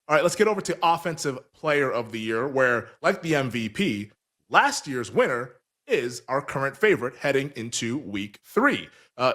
All right, let's get over to Offensive Player of the Year, where, like the MVP, last year's winner is our current favorite heading into week 3.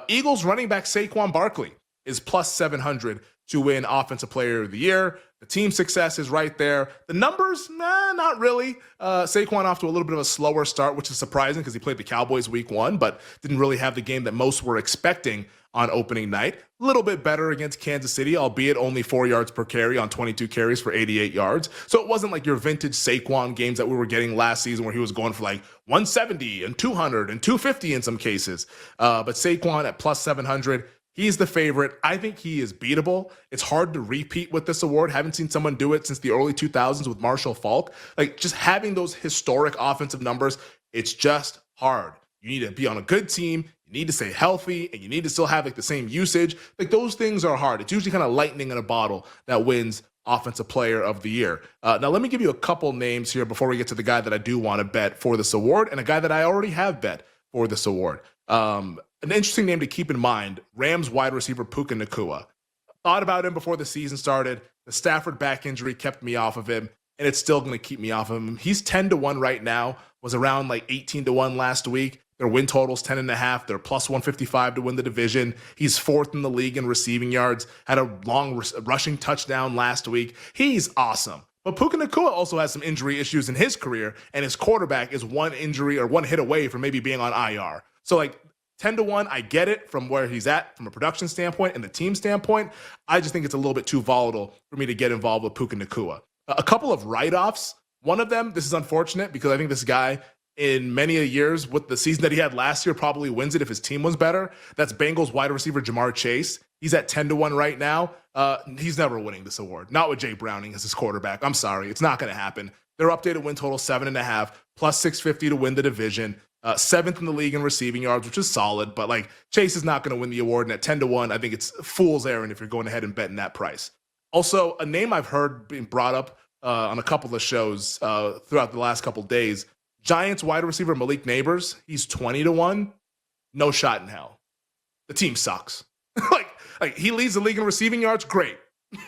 Eagles running back Saquon Barkley is plus 700 to win Offensive Player of the Year. The team success is right there. The numbers, not really. Saquon off to a little bit of a slower start, which is surprising because he played the Cowboys week 1, but didn't really have the game that most were expecting on opening night. A little bit better against Kansas City, albeit only 4 yards per carry on 22 carries for 88 yards. So it wasn't like your vintage Saquon games that we were getting last season where he was going for like 170 and 200 and 250 in some cases. But Saquon at plus 700, he's the favorite. I think he is beatable. It's hard to repeat with this award. Haven't seen someone do it since the early 2000s with Marshall Faulk. Like, just having those historic offensive numbers, it's just hard. You need to be on a good team. You need to stay healthy, and you need to still have like the same usage. Like, those things are hard. It's usually kind of lightning in a bottle that wins Offensive Player of the Year. Now, let me give you a couple names here before we get to the guy that I do want to bet for this award and a guy that I already have bet for this award. An interesting name to keep in mind, Rams wide receiver Puka Nacua. Thought about him before the season started. The Stafford back injury kept me off of him, and it's still going to keep me off of him. He's 10-1 right now, was around like 18-1 last week. Their win total's 10.5. They're plus 155 to win the division. He's 4th in the league in receiving yards, had a long rushing touchdown last week. He's awesome. But Puka Nacua also has some injury issues in his career, and his quarterback is one injury or one hit away from maybe being on IR. So, like, 10-1, I get it from where he's at from a production standpoint and the team standpoint. I just think it's a little bit too volatile for me to get involved with Puka Nacua. A couple of write-offs. One of them, this is unfortunate because I think this guy in many years with the season that he had last year probably wins it if his team was better. That's Bengals wide receiver Jamar Chase. He's at 10-1 right now. He's never winning this award. Not with Jay Browning as his quarterback. I'm sorry. It's not going to happen. Their updated win total 7.5, plus 650 to win the division. 7th in the league in receiving yards, which is solid, but like Chase is not going to win the award. And at 10-1, I think it's fool's errand if you're going ahead and betting that price. Also, a name I've heard being brought up on a couple of shows throughout the last couple of days, Giants wide receiver Malik Neighbors. He's 20-1. No shot in hell. The team sucks. like he leads the league in receiving yards. Great.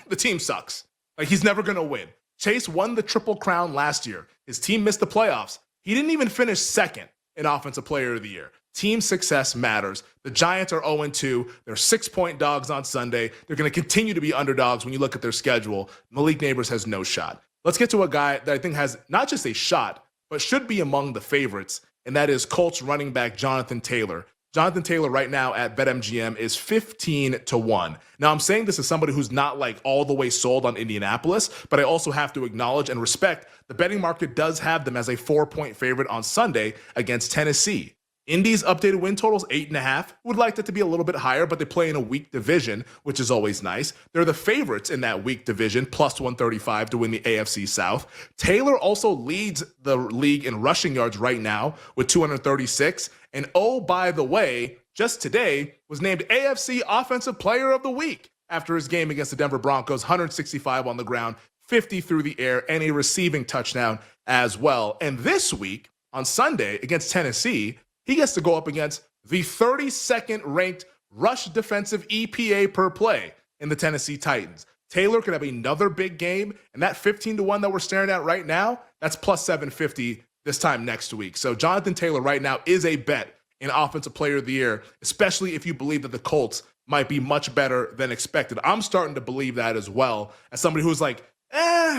The team sucks. Like, he's never going to win. Chase won the Triple Crown last year. His team missed the playoffs. He didn't even finish second in Offensive Player of the Year. Team success matters. The Giants are 0-2. They're 6-point dogs on Sunday. They're going to continue to be underdogs when you look at their schedule. Malik Neighbors has no shot. Let's get to a guy that I think has not just a shot, but should be among the favorites, and that is Colts running back Jonathan Taylor. Jonathan Taylor right now at BetMGM is 15-1. Now, I'm saying this as somebody who's not like all the way sold on Indianapolis, but I also have to acknowledge and respect the betting market does have them as a 4-point favorite on Sunday against Tennessee. Indy's updated win total's 8.5. Would like that to be a little bit higher, but they play in a weak division, which is always nice. They're the favorites in that weak division, plus 135 to win the AFC South. Taylor also leads the league in rushing yards right now with 236. And oh, by the way, just today was named AFC Offensive Player of the Week after his game against the Denver Broncos, 165 on the ground, 50 through the air, and a receiving touchdown as well. And this week, on Sunday against Tennessee, he gets to go up against the 32nd ranked rush defensive EPA per play in the Tennessee Titans. Taylor could have another big game, and that 15-1 that we're staring at right now, that's plus 750 this time next week. So Jonathan Taylor right now is a bet in Offensive Player of the Year, especially if you believe that the Colts might be much better than expected. I'm starting to believe that as well, as somebody who's like,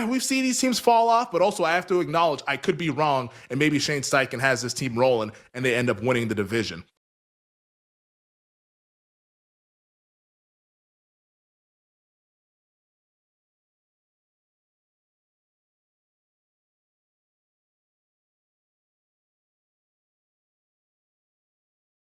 we've seen these teams fall off, but also I have to acknowledge I could be wrong, and maybe Shane Steichen has this team rolling, and they end up winning the division.